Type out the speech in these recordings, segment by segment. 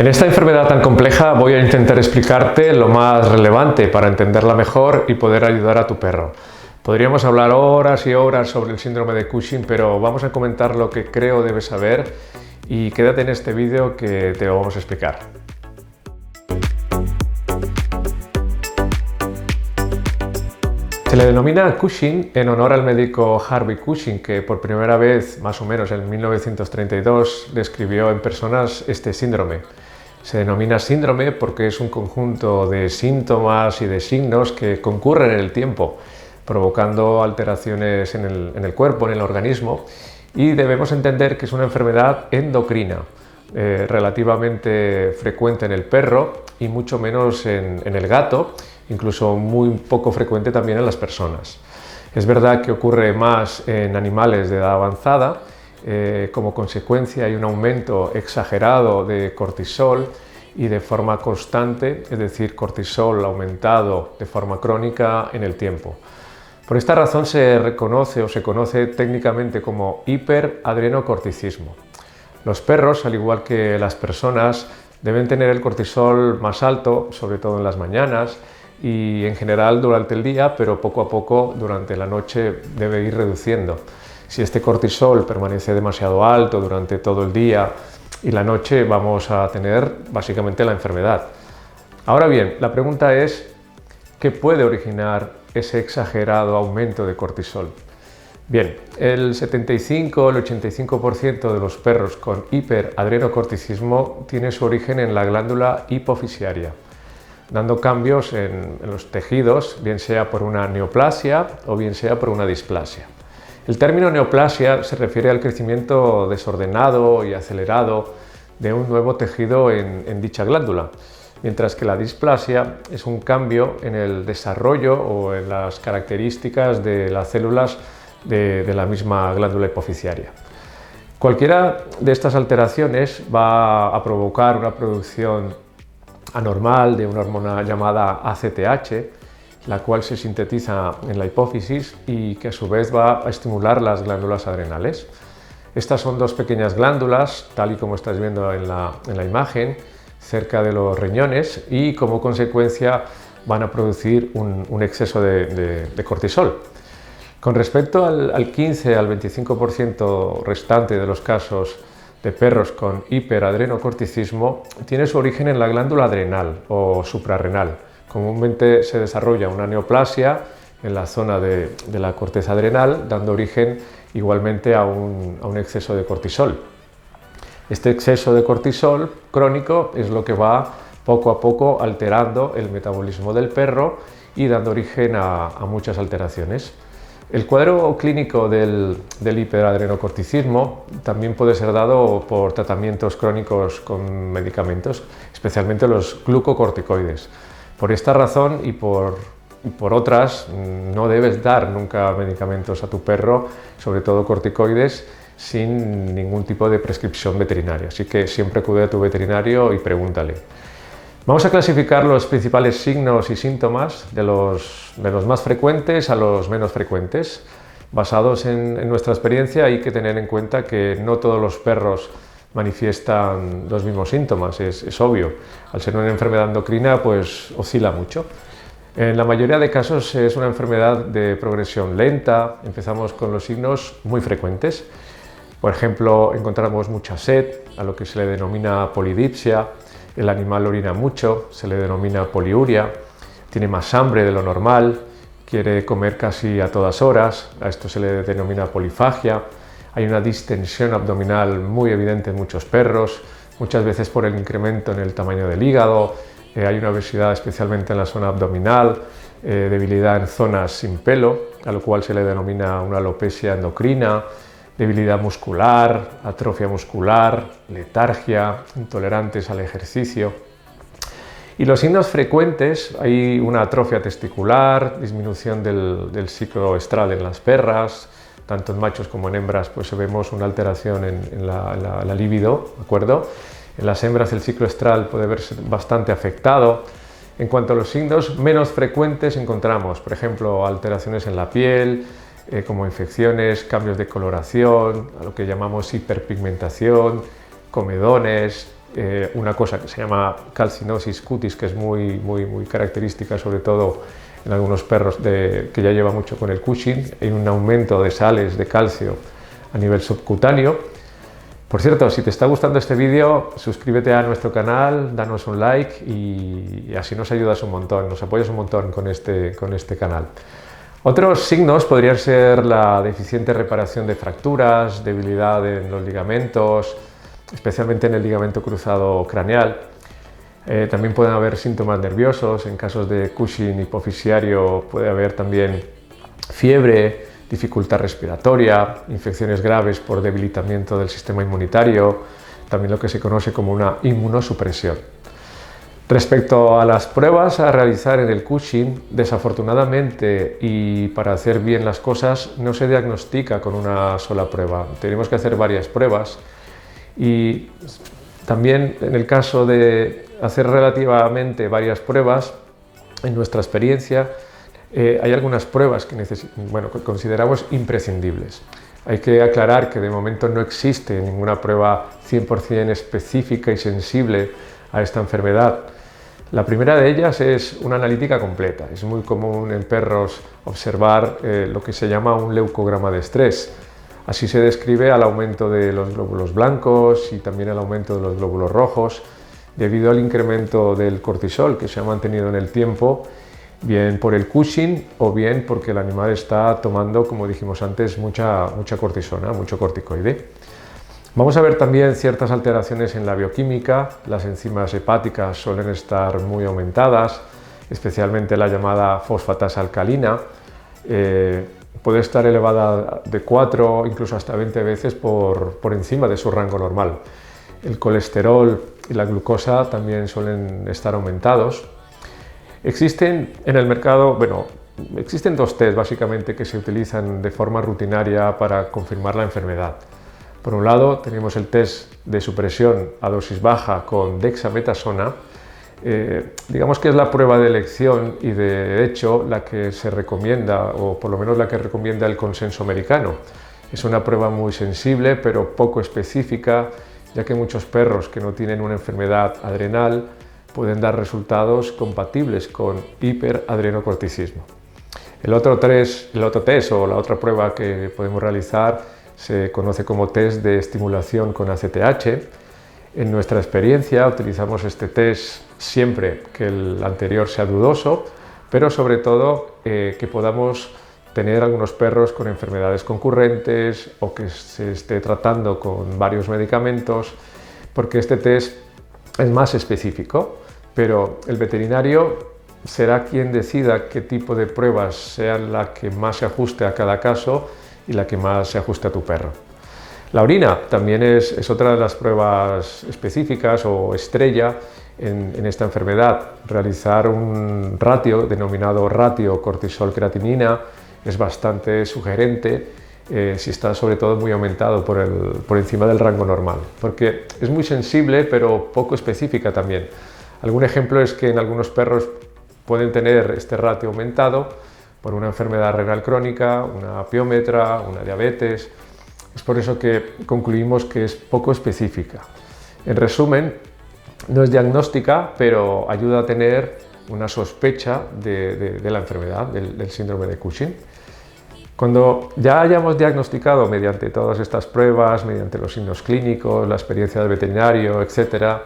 En esta enfermedad tan compleja voy a intentar explicarte lo más relevante para entenderla mejor y poder ayudar a tu perro. Podríamos hablar horas y horas sobre el síndrome de Cushing, pero vamos a comentar lo que creo debes saber y quédate en este vídeo que te lo vamos a explicar. Se le denomina Cushing en honor al médico Harvey Cushing, que por primera vez, más o menos en 1932, describió en personas este síndrome. Se denomina síndrome porque es un conjunto de síntomas y de signos que concurren en el tiempo, provocando alteraciones en el cuerpo, en el organismo, y debemos entender que es una enfermedad endocrina, relativamente frecuente en el perro y mucho menos en el gato, incluso muy poco frecuente también en las personas. Es verdad que ocurre más en animales de edad avanzada. Como consecuencia hay un aumento exagerado de cortisol y de forma constante, es decir, cortisol aumentado de forma crónica en el tiempo. Por esta razón se reconoce o se conoce técnicamente como hiperadrenocorticismo. Los perros, al igual que las personas, deben tener el cortisol más alto, sobre todo en las mañanas y en general durante el día, pero poco a poco durante la noche debe ir reduciendo. Si este cortisol permanece demasiado alto durante todo el día y la noche, vamos a tener básicamente la enfermedad. Ahora bien, la pregunta es, ¿qué puede originar ese exagerado aumento de cortisol? Bien, el 75 o el 85% de los perros con hiperadrenocorticismo tiene su origen en la glándula hipofisiaria, dando cambios en los tejidos, bien sea por una neoplasia o bien sea por una displasia. El término neoplasia se refiere al crecimiento desordenado y acelerado de un nuevo tejido en dicha glándula, mientras que la displasia es un cambio en el desarrollo o en las características de las células de la misma glándula hipofisiaria. Cualquiera de estas alteraciones va a provocar una producción anormal de una hormona llamada ACTH, la cual se sintetiza en la hipófisis y que a su vez va a estimular las glándulas adrenales. Estas son dos pequeñas glándulas, tal y como estás viendo en la imagen, cerca de los riñones, y como consecuencia van a producir un exceso de cortisol. Con respecto al 15 al 25% restante de los casos de perros con hiperadrenocorticismo, tiene su origen en la glándula adrenal o suprarrenal. Comúnmente se desarrolla una neoplasia en la zona de la corteza adrenal, dando origen igualmente a un exceso de cortisol. Este exceso de cortisol crónico es lo que va poco a poco alterando el metabolismo del perro y dando origen a muchas alteraciones. El cuadro clínico del hiperadrenocorticismo también puede ser dado por tratamientos crónicos con medicamentos, especialmente los glucocorticoides. Por esta razón y por otras, no debes dar nunca medicamentos a tu perro, sobre todo corticoides, sin ningún tipo de prescripción veterinaria. Así que siempre acude a tu veterinario y pregúntale. Vamos a clasificar los principales signos y síntomas de los más frecuentes a los menos frecuentes. Basados en nuestra experiencia, hay que tener en cuenta que no todos los perros manifiestan los mismos síntomas, es obvio. Al ser una enfermedad endocrina, pues oscila mucho. En la mayoría de casos es una enfermedad de progresión lenta. Empezamos con los signos muy frecuentes. Por ejemplo, encontramos mucha sed, a lo que se le denomina polidipsia. El animal orina mucho, se le denomina poliuria. Tiene más hambre de lo normal, quiere comer casi a todas horas, a esto se le denomina polifagia. Hay una distensión abdominal muy evidente en muchos perros, muchas veces por el incremento en el tamaño del hígado. Hay una obesidad especialmente en la zona abdominal, debilidad en zonas sin pelo, a lo cual se le denomina una alopecia endocrina, debilidad muscular, atrofia muscular, letargia, intolerantes al ejercicio. Y los signos frecuentes, hay una atrofia testicular, disminución del ciclo estral en las perras, tanto en machos como en hembras, pues vemos una alteración en la libido, ¿de acuerdo? En las hembras el ciclo estral puede verse bastante afectado. En cuanto a los signos menos frecuentes, encontramos, por ejemplo, alteraciones en la piel, como infecciones, cambios de coloración, a lo que llamamos hiperpigmentación, comedones, una cosa que se llama calcinosis cutis, que es muy característica, sobre todo en algunos perros que ya llevan mucho con el Cushing. Hay un aumento de sales de calcio a nivel subcutáneo. Por cierto, si te está gustando este vídeo, suscríbete a nuestro canal, danos un like y así nos ayudas un montón, nos apoyas un montón con este canal. Otros signos podrían ser la deficiente reparación de fracturas, debilidad en los ligamentos, especialmente en el ligamento cruzado craneal. También pueden haber síntomas nerviosos. En casos de Cushing hipofisiario puede haber también fiebre, dificultad respiratoria, infecciones graves por debilitamiento del sistema inmunitario, también lo que se conoce como una inmunosupresión. Respecto a las pruebas a realizar en el Cushing, desafortunadamente y para hacer bien las cosas no se diagnostica con una sola prueba. Tenemos que hacer varias pruebas y también en el caso de hacer relativamente varias pruebas, en nuestra experiencia, hay algunas pruebas que consideramos imprescindibles. Hay que aclarar que de momento no existe ninguna prueba 100% específica y sensible a esta enfermedad. La primera de ellas es una analítica completa. Es muy común en perros observar lo que se llama un leucograma de estrés. Así se describe al aumento de los glóbulos blancos y también al aumento de los glóbulos rojos debido al incremento del cortisol que se ha mantenido en el tiempo, bien por el Cushing o bien porque el animal está tomando, como dijimos antes, mucha cortisona, mucho corticoide. Vamos a ver también ciertas alteraciones en la bioquímica. Las enzimas hepáticas suelen estar muy aumentadas, especialmente la llamada fosfatasa alcalina. Puede estar elevada de 4, incluso hasta 20 veces por encima de su rango normal. El colesterol y la glucosa también suelen estar aumentados. Existen en el mercado, existen dos test básicamente que se utilizan de forma rutinaria para confirmar la enfermedad. Por un lado tenemos el test de supresión a dosis baja con dexametasona. Digamos que es la prueba de elección y de hecho la que se recomienda, o por lo menos la que recomienda el consenso americano. Es una prueba muy sensible pero poco específica, ya que muchos perros que no tienen una enfermedad adrenal pueden dar resultados compatibles con hiperadrenocorticismo. El otro test o la otra prueba que podemos realizar se conoce como test de estimulación con ACTH. En nuestra experiencia utilizamos este test siempre que el anterior sea dudoso, pero sobre todo que podamos tener algunos perros con enfermedades concurrentes o que se esté tratando con varios medicamentos, porque este test es más específico, pero el veterinario será quien decida qué tipo de pruebas sean la que más se ajuste a cada caso y la que más se ajuste a tu perro. La orina también es otra de las pruebas específicas o estrella en esta enfermedad. Realizar un ratio denominado ratio cortisol-creatinina es bastante sugerente si está sobre todo muy aumentado por encima del rango normal, porque es muy sensible pero poco específica también. Algún ejemplo es que en algunos perros pueden tener este ratio aumentado por una enfermedad renal crónica, una piómetra, una diabetes. Es por eso que concluimos que es poco específica. En resumen, no es diagnóstica, pero ayuda a tener una sospecha de la enfermedad, del síndrome de Cushing. Cuando ya hayamos diagnosticado mediante todas estas pruebas, mediante los signos clínicos, la experiencia del veterinario, etc.,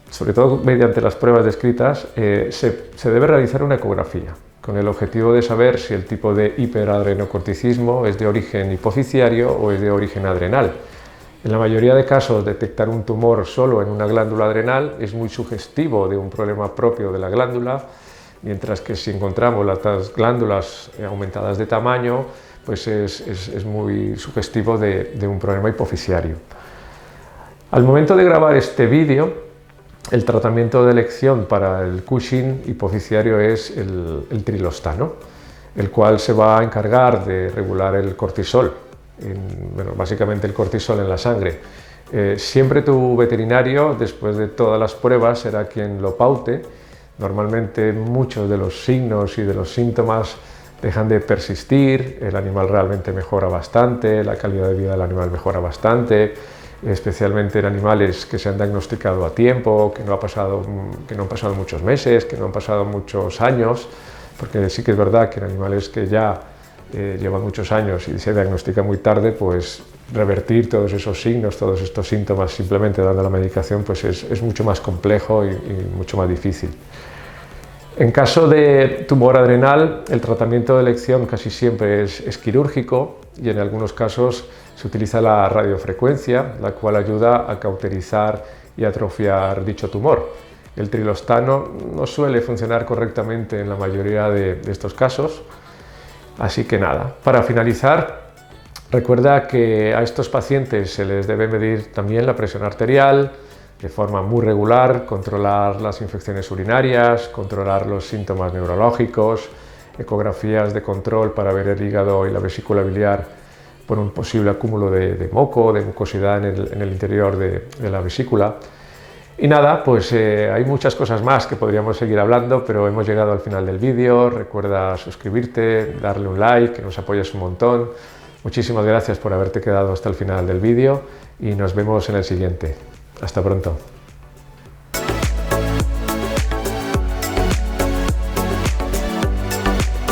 sobre todo mediante las pruebas descritas, se debe realizar una ecografía con el objetivo de saber si el tipo de hiperadrenocorticismo es de origen hipofisiario o es de origen adrenal. En la mayoría de casos, detectar un tumor solo en una glándula adrenal es muy sugestivo de un problema propio de la glándula, mientras que si encontramos las glándulas aumentadas de tamaño, pues es muy sugestivo de un problema hipofisiario. Al momento de grabar este vídeo, el tratamiento de elección para el Cushing hipofisiario es el trilostano, el cual se va a encargar de regular el cortisol, básicamente el cortisol en la sangre. Siempre tu veterinario, después de todas las pruebas, será quien lo paute. Normalmente muchos de los signos y de los síntomas dejan de persistir, el animal realmente mejora bastante, la calidad de vida del animal mejora bastante, especialmente en animales que se han diagnosticado a tiempo, que no han pasado muchos meses, que no han pasado muchos años, porque sí que es verdad que en animales que ya llevan muchos años y se diagnostica muy tarde, pues revertir todos esos signos, todos estos síntomas simplemente dando la medicación, pues es mucho más complejo y mucho más difícil. En caso de tumor adrenal, el tratamiento de elección casi siempre es quirúrgico y en algunos casos se utiliza la radiofrecuencia, la cual ayuda a cauterizar y atrofiar dicho tumor. El trilostano no suele funcionar correctamente en la mayoría de estos casos, así que nada. Para finalizar, recuerda que a estos pacientes se les debe medir también la presión arterial de forma muy regular, controlar las infecciones urinarias, controlar los síntomas neurológicos, ecografías de control para ver el hígado y la vesícula biliar por un posible acúmulo de moco, de mucosidad en el interior de la vesícula. Y nada, pues hay muchas cosas más que podríamos seguir hablando, pero hemos llegado al final del vídeo. Recuerda suscribirte, darle un like, que nos apoyas un montón. Muchísimas gracias por haberte quedado hasta el final del vídeo y nos vemos en el siguiente. Hasta pronto.